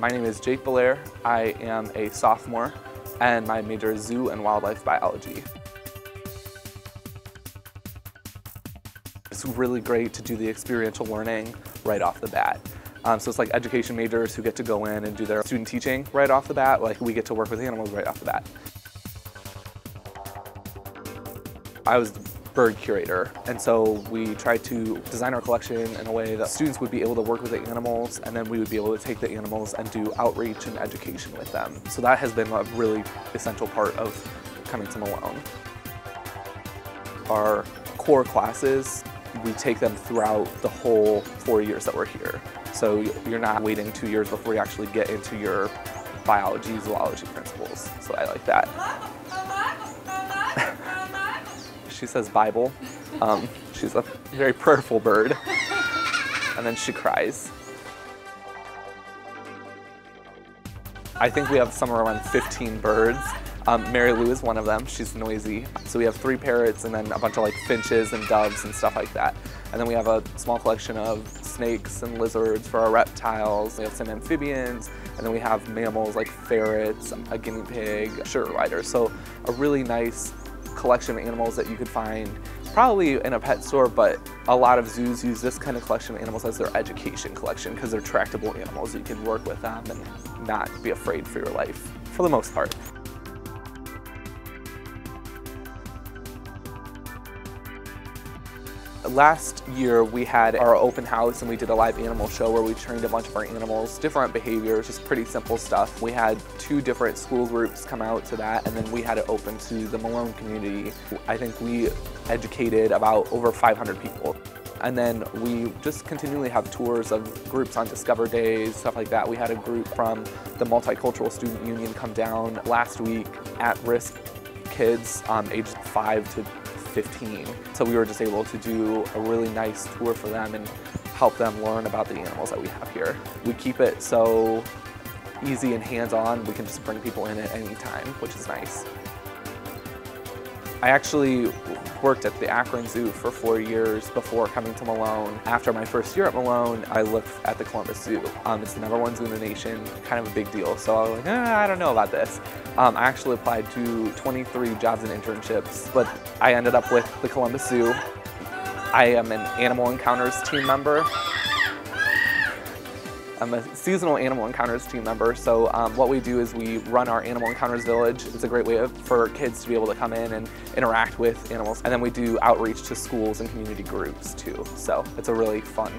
My name is Jake Belair. I am a sophomore, and my major is zoo and wildlife biology. It's really great to do the experiential learning right off the bat. So it's like education majors who get to go in and do their student teaching right off the bat. Like we get to work with animals right off the bat. I was the bird curator, and so we tried to design our collection in a way that students would be able to work with the animals, and then we would be able to take the animals and do outreach and education with them. So that has been a really essential part of coming to Malone. Our core classes, we take them throughout the whole 4 years that we're here. So you're not waiting 2 years before you actually get into your biology, zoology principles. So I like that. She says Bible. She's a very prayerful bird. And then she cries. I think we have somewhere around 15 birds. Mary Lou is one of them. She's noisy. So we have 3 parrots and then a bunch of like finches and doves and stuff like that. And then we have a small collection of snakes and lizards for our reptiles. We have some amphibians, and then we have mammals like ferrets, a guinea pig, sugar gliders. So a really nice collection of animals that you could find probably in a pet store, but a lot of zoos use this kind of collection of animals as their education collection because they're tractable animals. You can work with them and not be afraid for your life, for the most part. Last year we had our open house and we did a live animal show where we trained a bunch of our animals, different behaviors, just pretty simple stuff. We had 2 different school groups come out to that, and then we had it open to the Malone community. I think we educated about over 500 people. And then we just continually have tours of groups on Discover Days, stuff like that. We had a group from the Multicultural Student Union come down last week, at-risk kids ages 5 to 15. So we were just able to do a really nice tour for them and help them learn about the animals that we have here. We keep it so easy and hands-on. We can just bring people in at any time, which is nice. I actually worked at the Akron Zoo for 4 years before coming to Malone. After my first year at Malone, I looked at the Columbus Zoo. It's the #1 zoo in the nation, kind of a big deal. So I was like, I don't know about this. I actually applied to 23 jobs and internships, but I ended up with the Columbus Zoo. I am an Animal Encounters team member. I'm a seasonal Animal Encounters team member, so what we do is we run our Animal Encounters Village. It's a great way for kids to be able to come in and interact with animals. And then we do outreach to schools and community groups too. So it's a really fun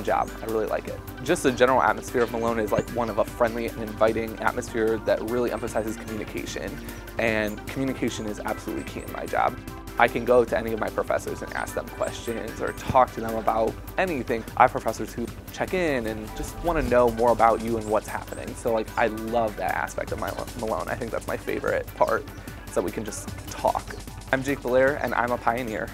job. I really like it. Just the general atmosphere of Malone is like one of a friendly and inviting atmosphere that really emphasizes communication. And communication is absolutely key in my job. I can go to any of my professors and ask them questions or talk to them about anything. I have professors who check in and just want to know more about you and what's happening. So like, I love that aspect of my Malone. I think that's my favorite part, is that we can just talk. I'm Jake Belair and I'm a pioneer.